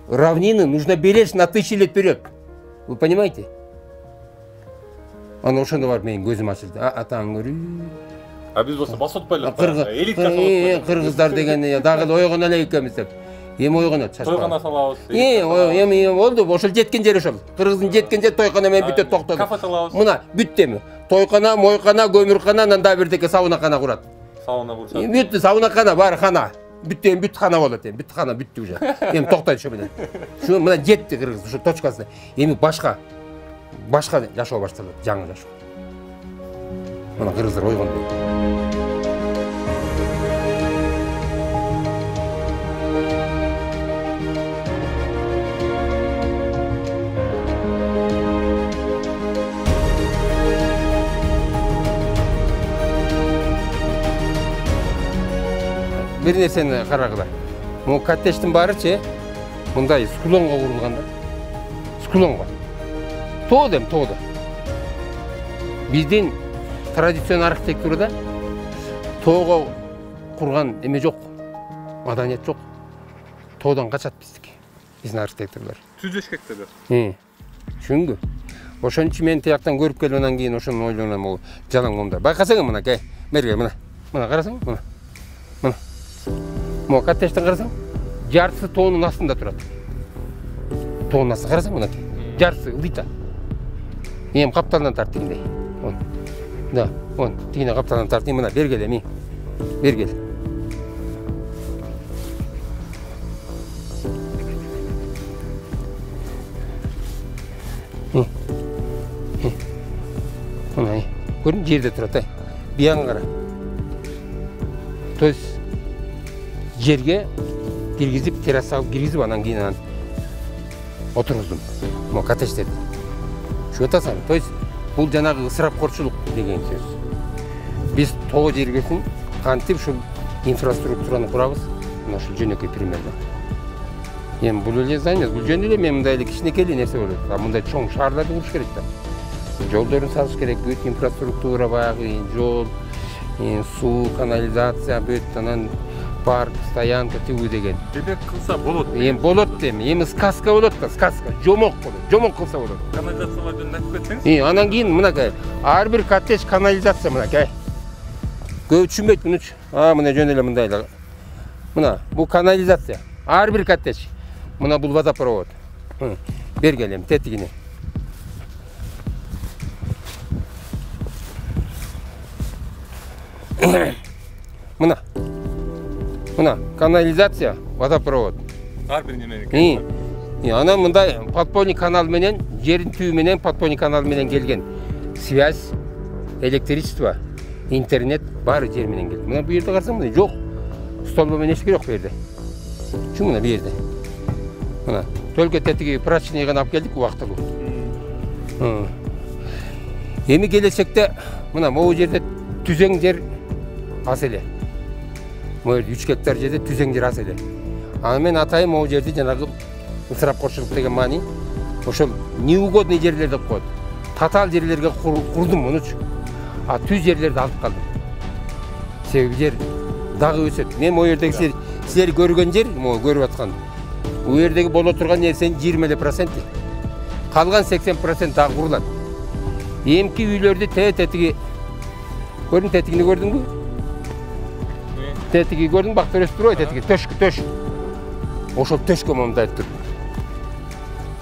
[SPEAKER 2] Равнины нужно беречь на 1000 лет вперед. Вы понимаете? Аны ошондо барып менин көзүм ачылды. Атаң көрүү.
[SPEAKER 1] А биз болсо басып атпайлы.
[SPEAKER 2] Кыргыздар деген дагы эле ойгоно эле экенбиз деп. Эми ойгонот чачпа.
[SPEAKER 1] Тойгона салабыз.
[SPEAKER 2] Эми болду, ошол жеткен жери ошол. Кыргыздын жеткен жери тойкана менен бүтөт токтоду.
[SPEAKER 1] Кафе салабыз.
[SPEAKER 2] Мына бүттү эми. Тойкана, мойкана, көмүркана, анан дагы бирдеке саунакана курат.
[SPEAKER 1] Сауна курсат.
[SPEAKER 2] Бүттү, саунакана бар хана. Бүттү эми бүт хана болот эми. Бүт хана бүттү уже. Эми токтойт ошо менен. Ушу мына жетти кыргыз ушу точкасына. Эми башка жашоо башталат, жаңы жашоо. Мына кыргыздар ойгонду. бир нерсени карагыла. Могу коттедждин баарычы мындай склонго курулган да. Склонго. Тоодо эми тоодо. Биздин традиционный архитектурада тоого курган эме жок. Маданият жок. Тоодан качат биздин архитекторлор.
[SPEAKER 1] Түзөшкектелер.
[SPEAKER 2] Түшүндү. Ошон үчүн мен тияктан көрүп келип анан кийин ошону ойлоном, могу жалаң момда. Байкасаң мына кай. Мерге мына. Мына карасаң, мына. Мына. Могу коттеджден карасаң, жартысы тоонун астында турат. Тоонун астында карасаң мына. Жартысы ылдыйта. Эми капталдан тартыйм. Да, вон, тигине капталдан тартыйм, мына бергел эми. Бергел. Мына, көрүн жерде турат, биян кара. То есть жерге киргизип, терраса алып киргизип, анан кийин анан отургуздум. Могу коттедждерди. Түшүп атасың. То есть бул жанагы ысырапкорчулук деген сөз. Биз тоо жергесин кантип ушул инфраструктураны курабыз? Мына ушул жөнөкөй примерно. Эми бул эле здание, бул жөн эле мен мындай эле кичинекей нерсе болот. А мындай чоң шаарларды куруш керек да. Жолдорун салыш керек, бүт инфраструктура баягы, жол, суу, канализация, бүт анан парк, стоянка тигүү деген.
[SPEAKER 1] Демек кылса болот.
[SPEAKER 2] Эми болот дейм. Эми сказка болот да, сказка. Жомок болот. Жомок кылса болот.
[SPEAKER 1] Канализациялар жөнүндө айтып кетсеңиз.
[SPEAKER 2] Анан кийин мынакай, ар бир коттедж канализация мынакай. Көп түшүнбөйт мунучу. Мына жөн эле мындай эле. Мына бул канализация. Ар бир коттедж. Мына бул водопровод. Бергелем тетигине. Мына канализация, водопровод.
[SPEAKER 1] Ар бир неменеки.
[SPEAKER 2] Анан мындай подпольный канал менен, жердин түбү менен подпольный канал менен келген связь, электричество, интернет баары жер менен келди. Мына бу жерде карасаң, мына жок. Столбо менен эч керек жок бу жерде. Чү мына бу жерде. Мына только тетиги прачечный гана алып келдик убактылуу. Эми келечекте мына могу жерде түзең жер аз эле. Могу 3 гектар жерде түзең жер аз эле. Аны мен атайын могу жерди жанагы ысырапкорчулук деген маани ошол неугодный жерлер деп коет. Татаал жерлерге курдум мунучу. А түз жерлерди алып калдым. Себеби жер дагы өсөт. Мен могу жердеги силер көргөн жер, могу көрүп аткан. Бу жердеги боло турган нерсенин 20%. Калган 80% дагы курулат. Эмки үйлөрдү тетиги көрдүң, тетигини көрдүңбү? Тетиги көрдүң, бак төрөс турбайбы тетиги? Төш. Ошол төшкө мындай тур.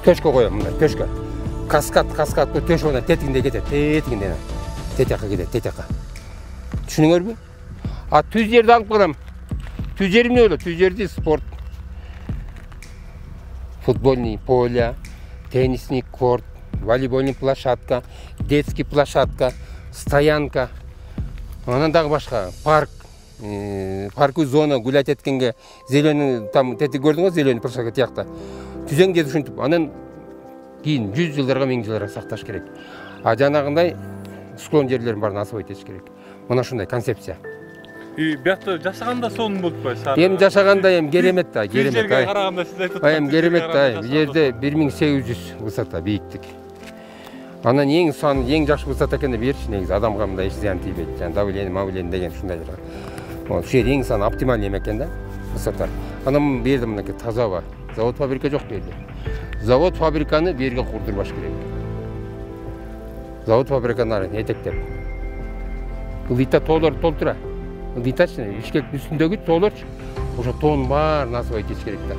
[SPEAKER 2] Төшкө коем мындай, төшкө. Каскад төш мына тетигинде кетет, тетигинде. Тетиякка кетет, тетиякка. Түшүнүңөрбү? А түз жерди алып калам. Түз жер эмне болот? Түз жерди спорт. Футбольный поле, теннисный корт, волейбольный площадка, детский площадка, стоянка. Анан дагы башка парк, парковый зона гулять эткенге зеленый там тетиги көрдүңбү, зеленый площадка тиякта. Түзең жерди ушинтип, анан кийин 100 жылдарга, 1000 жылдарга сакташ керек. А жанагындай склон жерлерин баарын освоить этиш керек. Мына ушундай концепция.
[SPEAKER 1] Биякта жашаганда сонун болуп атпайбы?
[SPEAKER 2] Эми жашаганда эми керемет да, керемет.
[SPEAKER 1] Жерге караганда сиз айтып
[SPEAKER 2] Эми керемет да. Бул жерде 1800 высота бийиктик. Анан эң сан, эң жакшы высота экени берчи негизи адамга мындай эч зыян тийбейт. Жана давление деген ушундайлар. Ошол жер эң сан оптимальный экен да, высота. Анан бу жерде мынакей таза бар. Завод фабрика жок бу жерде. Завод фабриканы бу жерге курдурбаш керек. Завод фабриканы этектеп. Ылдыйта тоолор толтура. Ылдыйтачы, Бишкектин үстүндөгү тоолорчу. Ошо тоонун баарын освоить этиш керек да.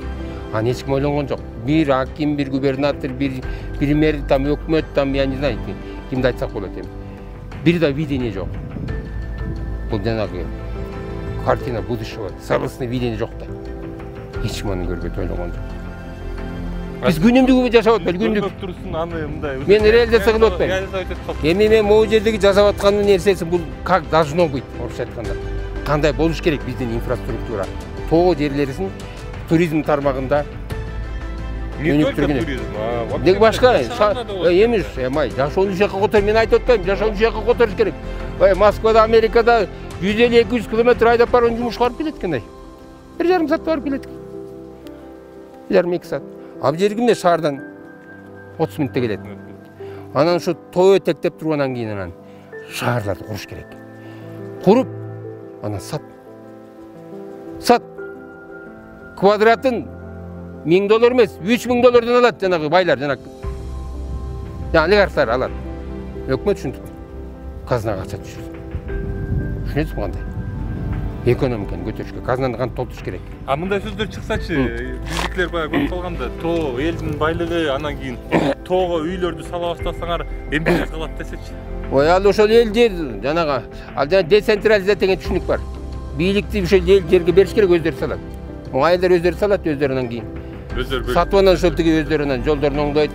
[SPEAKER 2] Аны эч ким ойлонгон жок. Бир аким, бир губернатор, бир премьер, там өкмөт, там я не знаю, кимди айтсак болот эми. Бир да видение жок. Бул жанагы картина будущего, целостный видение жок да. Эч ким аны көрбөйт, ойлогон жок. Биз күнүмдүгү жашап атпайбыз, күнүмдүк.
[SPEAKER 1] Турсун аны мындай.
[SPEAKER 2] Мен реализация кылып атпайм. Эми мен могу жердеги жасап аткан нерсеси бул как должно быть, орусча айтканда. Кандай болуш керек биздин инфраструктура. Тоо жерлерисин туризм тармагында өнүктүргөн. Деги башка эмес, жашоону жака котор, мен айтып атпайм, жашоону жака которуш керек. Москвада, Америкада 150-200 километр айдап барып жумушка барып келет экендей. 1,5 saat барып келедік. 1,5-2 saat. Ал жерге шаардан 30 минутта келеді. Анан şu той этектеп тургандан кийин анан шаарларды куруш керек. Куруп, анан сат. Квадратын $1000 емес, $3000 алат жанагы байлар, жанагы. Олигархтар алат. Өкмөт ушинтип казнага акча түшүрөт. Түшүнөсүзбү кандай? Экономиканы көтөрүшкө, казнаны кантип толтуруш керек?
[SPEAKER 1] А мындай сөздөр чыксачы, биздикилер баягы көрүп калганда, тоо элдин байлыгы, анан кийин тоого үйлөрдү сала баштасаңар, эмне калат десечи.
[SPEAKER 2] Ой, ал ошол эл жер жанагы, ал жана децентрализация деген түшүнүк бар. Бийликти ошол эл жерге бериш керек, өздөрү салат. Айылдар өздөрү салат, өздөрүнөн кийин.
[SPEAKER 1] Өздөрү
[SPEAKER 2] сатып анан ошол тиги өздөрүнөн жолдорун оңдойт,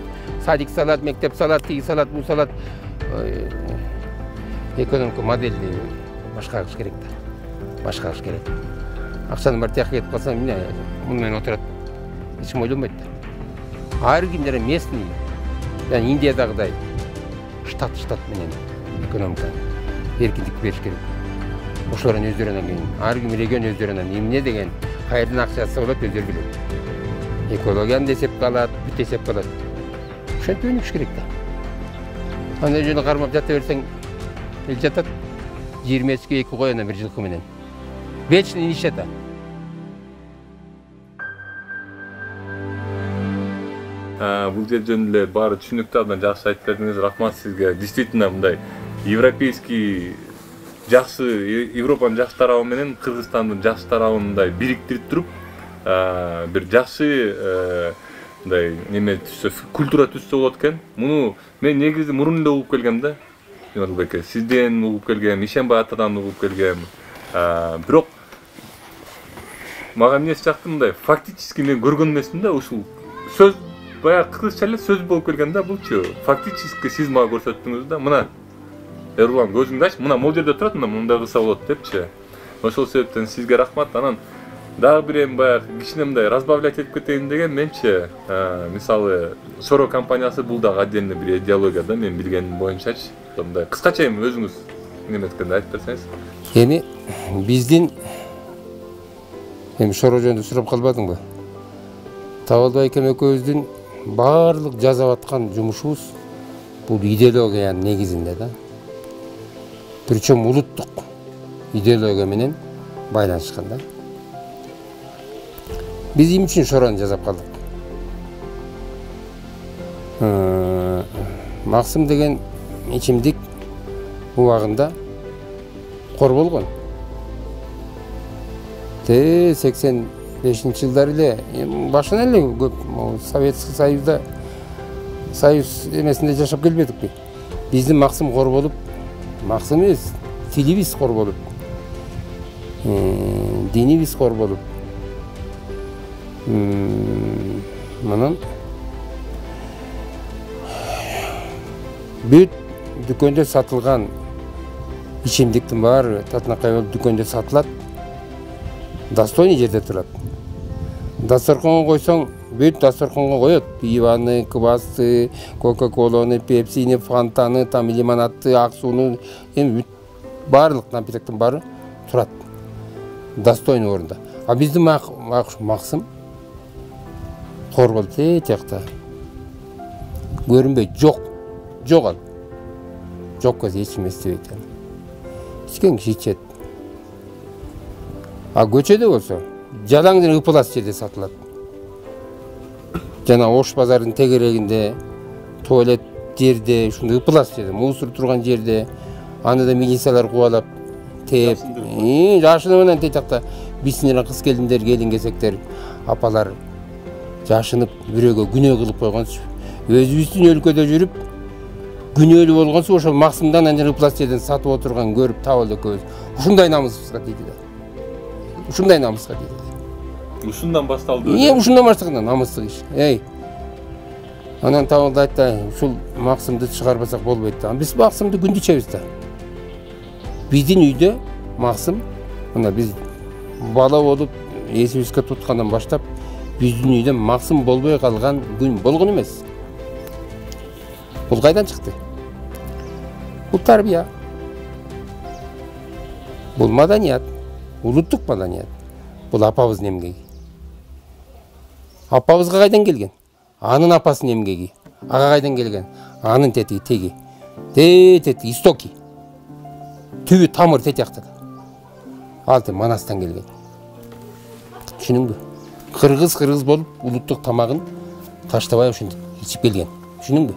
[SPEAKER 2] садик салат, мектеп салат, тиги салат, бул салат. Экономика моделди башка кылыш керек да. Башка кылыш керек. Акчаны бар тияк кетип калса, мына муну менен отурат. Эч ким ойлонбойт да. Ар ким жана местный, яны Индиядагыдай штат менен экономиканы эркиндик бериш керек. Ошолордун өздөрүнөн кийин, ар ким регион өздөрүнөн эмне деген кайерден акчасы болот өздөрү билет. Экологияны эсепке алат, бүт эсепке алат. Ошентип өнүгүш керек да. Анда жөнү кармап жата берсең, эл жатат. 20-2 кой анан 1 жылкы менен. Вечный нищета.
[SPEAKER 1] Бул жер жөнүндө эле баары түшүнүктүү, абдан жакшы айтып бердиңиз. Рахмат сизге. Действительно мындай европейский жакшы, Европанын жакшы тарабы менен Кыргызстандын жакшы тарабын мындай бириктирип туруп, бир жакшы мындай неме түзсө, культура түзсө болот экен. Муну мен негизи мурун эле угуп келгем да. Жомарбек, сизден угуп келгем, Ишенбай атадан угуп келгем. Бирок мага эмнеси жакты мындай фактически мен көргөн эмесмин да, ушул сөз баягы кыргызча эле сөз болуп келген да, булчу. Фактически сиз мага көрсөттүңүз да, мына Эрлан көзүңдү ач, мына могул жерде турат, мындай кылса болот депчи. Ошол себептен сизге рахмат. Анан дагы бир эми баягы кичине мындай разбавлять этип кетейин деген менчи, мисалы Соро компаниясы бул дагы отдельный бир идеология да, мен билгеним боюнчачы. Мындай кыскача эми өзүңүз неме эткенде айтып берсеңиз.
[SPEAKER 2] Эми биздин Соро жөнүндө сурап калбадыңбы? Табалбай экен экөөбүздүн баардык жасап аткан жумушубуз бул идеологиянын негизинде да. Причем улуттук идеология менен байланышкан да. Биз эмне үчүн Шорону жасап калдык? Максым деген ичимдик убагында кор болгон. 85-жылдар эле башынан эле көп Советский Союзда Союз эмесинде жашап келбедикпи? Биздин Максым кор болуп, Максым эмес, тилибиз кор болуп, динибиз кор болуп, мынын бүт дүкөндө сатылган ичимдиктин баары татынакай болуп дүкөндө сатылат, достойный жерде турат. Дасторконго койсоң, бүт дасторконго коет. Пиваны, квасты, кока-коланы, пепсини, фантаны, там лимонадты, ак сууну, эми бүт баардык напитоктун баары турат. Достойный орунда. А биздин Максым кор болуп тиякта. Көрүнбөйт, жок ал. Жок көз эч ким эстебейт. Ичкен киши ичет. А көчөдө болсо, жалаң эле ыпылас жерде сатылат. Жана Ош базарынын тегерегинде, туалет жерде, ушундай ыпылас жерде, мусор турган жерде, аны да милициялар кубалап, тээп, жашыны менен тиякта бисинен кыз келиндер, келин-кесектер, апалар жашынып, бирөөгө күнөө кылып койгонсу, өзүбүздүн өлкөдө жүрүп, күнөөлүү болгонсу, ошол Максымдан анан ыпылас жерден сатып отурган көрүп табылды көз. Ушундай намысыбызга тийди да. Ушундай намыска тийди.
[SPEAKER 1] Ушундан башталды.
[SPEAKER 2] Ушундан баштаган намыстык иш. Анан табылды айтты, ушул Максымды чыгарбасак болбойт да. Биз Максымды күндү ичебиз да. Биздин үйдө Максым, мына биз бала болуп эсибизге туткандан баштап, биздин үйдө Максым болбой калган күн болгон эмес. Бул кайдан чыкты? Бул тарбия. Бул маданият. Улуттук маданият. Бул апабыздын эмгеги. Апабызга кайдан келген? Анын апасынын эмгеги. Ага кайдан келген? Анын теги. Тети истоки. Түбү тамыр тетияктан. Алты Манастан келген. Түшүнүңбү? Кыргыз болуп улуттук тамагын таштабай ошентип ичип келген. Түшүнүңбү?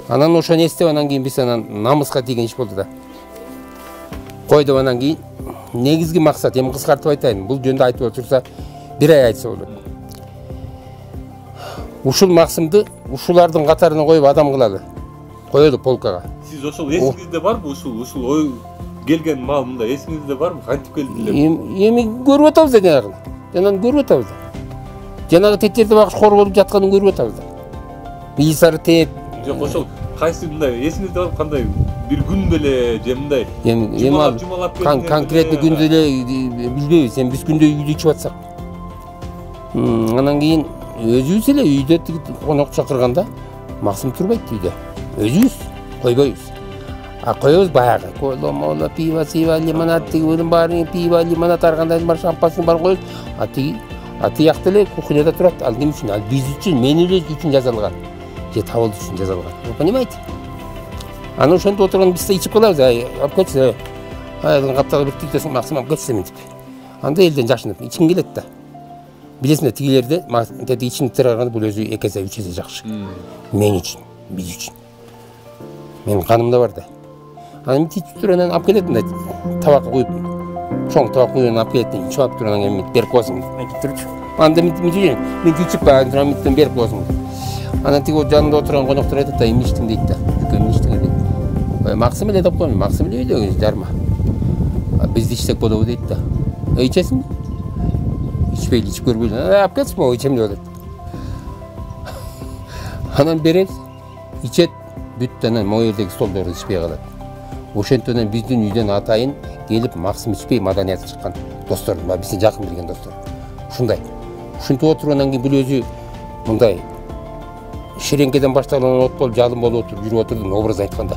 [SPEAKER 2] Анан ошону эстеп анан кийин биз анан намыска тийген иш болду да. Койдуп анан кийин негизги максат, эми кыскартып айтайын, бул жөнүндө айтып отурса 1 ай айтса болот. Ушул максымды ушулардын катарына коюп адам кылалы. Коелу полкага.
[SPEAKER 1] Сиз ошол эсиңизде барбы ушул ой келген маал мында эсиңизде барбы? Кантип келди эле?
[SPEAKER 2] Эми көрүп атабыз да жанагы. Жанагы көрүп атабыз да. Жанагы теттерди багыш кор болуп жатканын көрүп атабыз да. Милисары теп.
[SPEAKER 1] Жок, ошол кайсы мындай эсиңизде бар кандай бир күн беле же мындай
[SPEAKER 2] жумалап конкретный күндү эле билбейбиз. Эми биз күндө үйдө ичип атсак. Анан кийин өзүбүз эле үйдө конок чакырганда максым турбайт үйдө. Өзүбүз койбойбуз. А коебуз баягы. Коло, пиво, лимонад, тигинин баарын пиво, лимонад аргандайдын бар шампансын бар коюп, а тиякта эле кухняда турат. Ал ким үчүн? Ал биз үчүн, мен эле үчүн жазылган. Же табыл үчүн жазылган. Вы понимаете? Анан ошентип отурган биз ичип калабыз. Алып кетсе, айдын каптагы бир тиктесин максым алып кетсе мынтип. Анда элден жашынып ичким келет да. Билесиңер, тигилерде тети ичимдиктер арганда бул өзү 2 эсе 3 эсе жакшы. Мен үчүн, биз үчүн. Менин канымда бар да. Анан тичип туруп анан алып келет мындай табакка куюп. Чоң табак куюп алып келет, ичип алып туруп анан эми берип коесуң. Айтып турчу. Анда мынтип мен ичип баягы мынтен берип коесуң. Анан тиги жанында отурган коноктор айтат да, эмне иштиң дейт да. Эмне иштиң дейт. Максым эле деп коем, максым эле үйдөгү жарма. Биз ичсек болобу дейт да. Ичесиңби? Ичпейли, ичип көрбөйлү. Алып кетсиңби, ичем деп атат. Анан беребиз. Ичет, бүт анан могу жердеги столдорду ичпей калат. Ошентип анан биздин үйдөн атайын келип максым ичпей маданияты чыккан достор, биздин жакын билген достор. Ушундай. Ушинтип отургандан кийин бул өзү мындай ширеңкеден башталган от болуп, жалын болуп жүрүп отурдум, образ айтканда.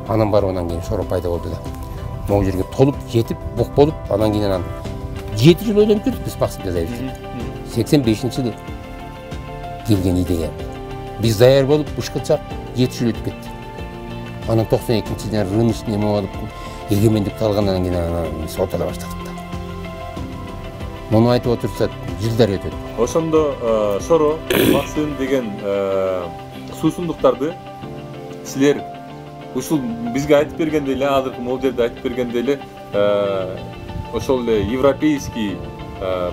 [SPEAKER 2] Анан барып анан кийин шороп пайда болду да. Могу жерге толуп, жетип, бук болуп, анан кийин анан 7 жыл ойлонуп жүрдүк биз максым жазайбыз. 85-жылы келген идея. Биз даяр болуп, бышкылчак 7 жыл өтүп кетти. Анан 92-жылы рыночный эме болуп, эгемендикти алгандан кийин анан биз отура баштадык да. Муну айтып отурса жылдар өтөт.
[SPEAKER 1] Ошондо Шоро, максым деген суусундуктарды силер ушул бизге айтып бергенде эле, азыркы могу жерде айтып бергенде эле ошол эле европейский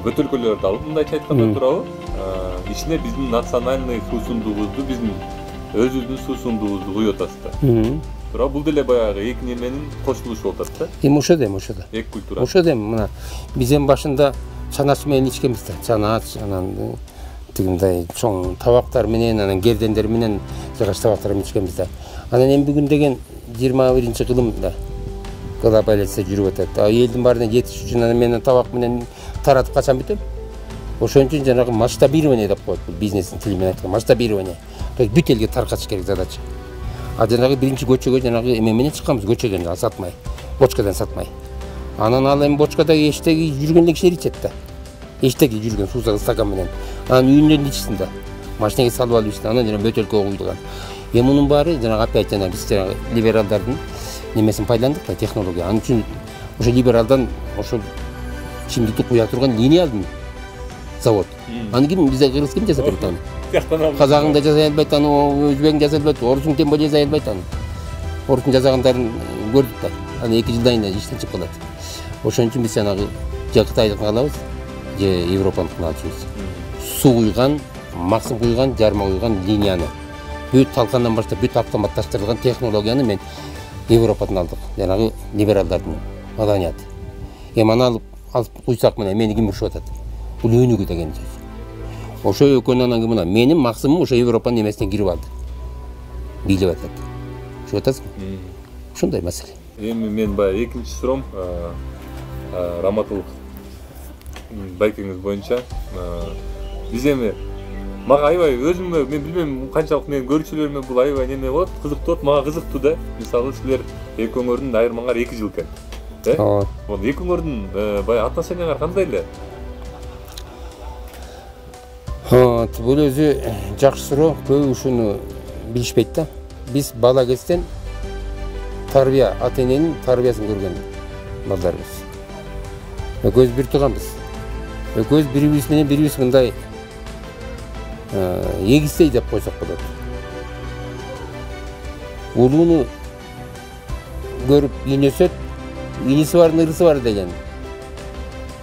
[SPEAKER 1] бөтөлкөлөрдү алып, мындайча айтканда туурабы? Ичине биздин национальный суусундугубузду, биздин өзүбүздүн суусундугубузду куюп атасыздар. Туурабы? Бул деле баягы эки неменин кошулушу болуп атат да.
[SPEAKER 2] Эми ошодо.
[SPEAKER 1] Эки культура.
[SPEAKER 2] Ошодо мына биз эми башында чанач менен ичкенбиз да. Чанач, анан тигиндай чоң табактар менен, анан гердендер менен жагаш табактар менен ичкенбиз да. Анан эми бүгүн деген 21-кылым да. Глобализация жүрүп атат. Элдин баарына жетиш үчүн анан мен табак менен таратып качан бүтөм? Ошон үчүн жанагы масштабирование деп коет, бул бизнестин тили менен айтканда масштабирование. То есть бүт элге таркатыш керек задача. А жанагы биринчи көчөгө жанагы эме менен чыкканбыз, көчөдөн сатмай, бочкадан сатмай. Анан ал эми бочкадагы эчтеги жүргөн кишилер ичет да. Эчтеги жүргөн суусагы стакан менен. Анан үйүнөн ичсин да. Машинеге салып алып ичсин, анан жана бөтөлкөгө куйдуган. Эми мунун баары жанагы опять жана биз либералдардын немесин пайдаландык да, технология. Анын үчүн ошо либералдан ошол чимдикти куя турган линиялдын завод. Аны ким бизде кыргыз ким жасап берет аны? Казагың да жасай албайт аны, өзбегиң жасай албайт, орусуң тем более жасай албайт аны. Орустун жасагандарын көрдүк да. Аны 2 жылдан кийин иштен чыгып калат. Ошон үчүн биз жанагы же Кытайдыкын алабыз, же Европаныкын алчубуз. Суу куйган, максым куйган, жарма куйган линияны. Бүт талкандан баштап бүт автоматташтырылган технологияны мен Европадан алдык. Жанагы либералдардын маданияты. Эми аны алып куйсак мына мени ким урушуп атат? Бул өнүгүү деген сөз. Ошо экөөнүн анан мына менин максымым ошо Европанын эмесине кирип алды. Билип атат. Түшүп атасызбы? Ушундай маселе.
[SPEAKER 1] Эми мен баягы экинчи суроом Раматул байкеңиз боюнча биз эми мага аябай өзүмө мен билбейм канчалык менин көрүүчүлөрүмө бул аябай неме болот, кызыктуу болот, мага кызыктуу да. Мисалы силер экөөңөрдүн айырмаңар 2 жыл экен. Ооба. Экөөңөрдүн баягы отношениялар кандай эле?
[SPEAKER 2] Бул өзү жакшы суроо. Көбү ушуну билишпейт да. Биз бала кезден тарбия, ата эненин тарбиясын көргөн балдарбыз. Экөөбүз бир тууганбыз. Экөөбүз бири-бирибиз менен бирибиз мындай эгистей деп койсок болот. Улууну көрүп ийнөсөт, ийниси бардын ырысы бар деген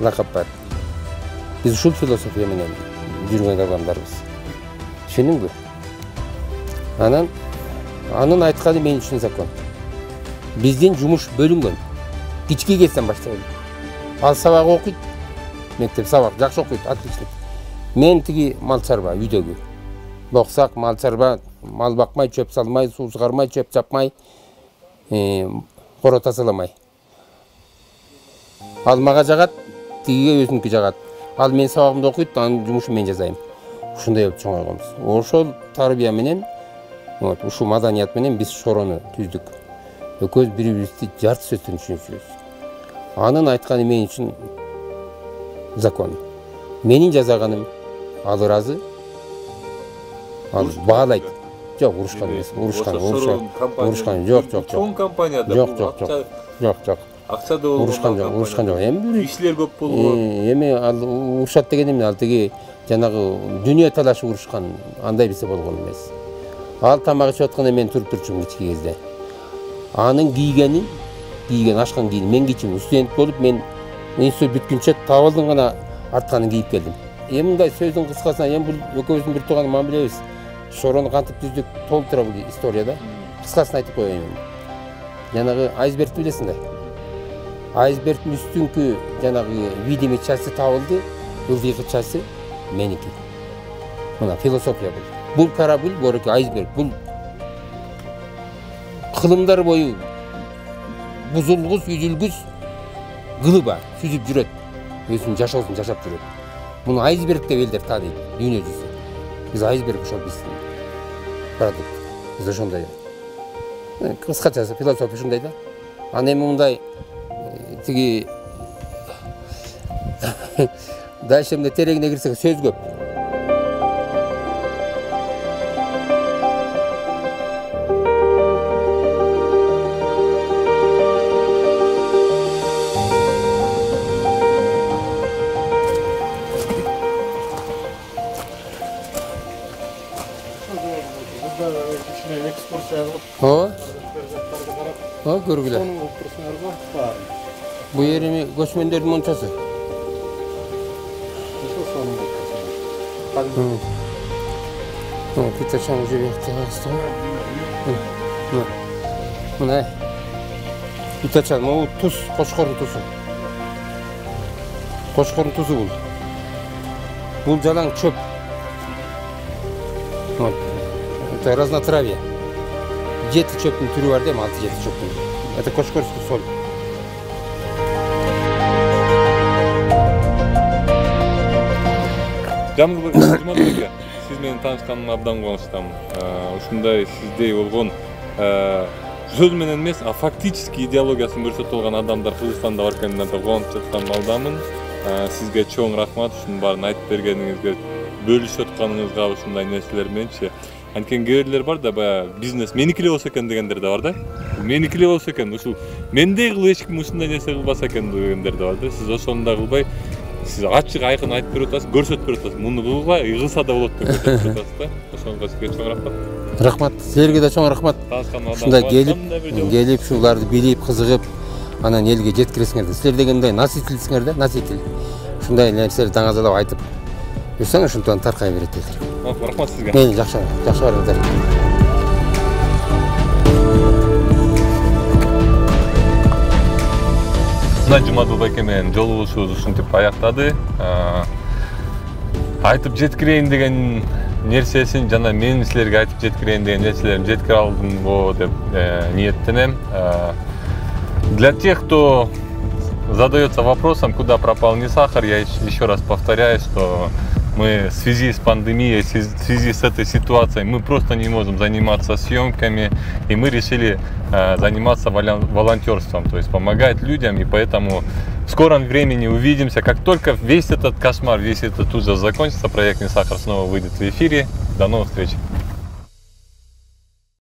[SPEAKER 2] лакап бар. Биз ушул философия менен жүргөн адамдарбыз. Түшүндүңбү? Анын айтканы мен үчүн закон. Биздин жумуш бөлүнгөн. Кички кезден баштайбыз. Ал сабак окуйт, мектеп сабак жакшы окуйт, отлично. Мен тиги мал чарба үйдөгү. Боксак, мал чарба, мал бакмай, чөп салмай, суу чыгармай, чөп чапмай, коро тазаламай. Ал мага жагат, тигиге өзүнүкү жагат. Ал мен сабагымды окуйт, анын жумушун мен жасайм. Ушундай болуп чоңойгонбуз. Ошол тарбия менен, ушул маданият менен биз шорону түздүк. Экөөбүз бири-бирибизди жарты сөздөн түшүнчүбүз. Анын айтканы мен үчүн закон. Менин жасаганым ал ыраазы. Ал баалайт. Жок, урушкан эмес. Урушкан. Жок.
[SPEAKER 1] Чоң компанияда.
[SPEAKER 2] Жок.
[SPEAKER 1] Акча да
[SPEAKER 2] урушкан жок. Эми
[SPEAKER 1] иштер көп болгон.
[SPEAKER 2] Эми ал урушат деген эмне? Ал тиги жанагы дүйнө талашып урушкан андай бисе болгон эмес. Ал тамак ичип атканда мен туруп турчумун кички кезде. Анын кийгенин, ашкан кийин мен кийчүмүн. Студент болуп мен институт бүткүнчө табылдым гана артканын кийип келдим. Эми мындай сөздүн кыскасына эми бул экөөбүздүн бир тууганы ман билебиз. Шорону кантип түздүк толтура бул историяда. Кыскасын айтып коеюн. Жанагы айсбергти билесиң да. Айсбергтин үстүнкү жанагы видимый части табылды, ылдыйкы части меники. Мына философия бул. Бул корабль, бореки айсберг, бул кылымдар бою бузулгус, үзүлгүс кылыба сүзүп жүрөт. Өзүнүн жашоосун жашап жүрөт. Муну айсберг деп элдер тааныйт, дүйнө жүзү. Биз айсберг ошол биздин продукт. Биз ошондой. Кыскачасы философия ушундай да. Аны эми мындай тиги дальше эмне тереңине кирсек сөз көп. Көргүлө. Бу жерими көчмөндөрдүн мончасы. Питачан уже бияктабызды. Мына питачан, могу туз, кочкордун тузу. Кочкордун тузу бул. Бул жалаң чөп. Это разнотравье. 7 чөптүн түрү бар дейм, 6-7 чөптүн. Это кочкорский соль.
[SPEAKER 1] Жумат эке, сиз менен таанышканыма абдан кубанычтамын. Ушундай сиздей болгон сөз менен эмес, а фактически идеологиясын көрсөтүп алган адамдар Кыргызстанда бар экенин да кубанып жаткан алдамын. Сизге чоң рахмат, ушунун баарын айтып бергениңизге, бөлүшүп атканыңызга ушундай нерселер мененчи. Анткени кээ бар да, баягы бизнес меникиле болсо экен дегендер да бар да. Меникиле болсо экен, ушул мендей кылып эч ким ушундай нерсе кылбаса экен дегендер да бар да. Сиз ошону да кылбай, сиз ачык айкын айтып берип атасыз, көрсөтүп берип атасыз. Муну кылбай, кылса да болот деп көрсөтүп берип атасыз да. Ошонго сизге чоң рахмат.
[SPEAKER 2] Рахмат. Силерге да чоң рахмат. Ушундай келип, ушуларды билип, кызыгып, анан элге жеткиресиңер. Силер дегендей насителсиңер да, насител. Ушундай нерселерди таңазалап айтып жүрсөң, ошондон таркай берет элдер.
[SPEAKER 1] Рахмат сизге.
[SPEAKER 2] Мени жакшы барыңыздар.
[SPEAKER 1] Мына Жумадул байке менен жолугушуубуз ушинтип аяктады. Айтып жеткирейин деген нерсесин жана мен силерге айтып жеткирейин деген нерселерин жеткире алдымбы деп ниеттенем. Для тех, кто задается вопросом, куда пропал не сахар, я еще раз повторяю, что мы в связи с пандемией, в связи с этой ситуацией, мы просто не можем заниматься съемками, и мы решили заниматься волонтерством, то есть помогать людям, и поэтому В скором времени увидимся. Как только весь этот кошмар, весь этот ужас закончится, проект «Не сахар» снова выйдет в эфире. До новых встреч.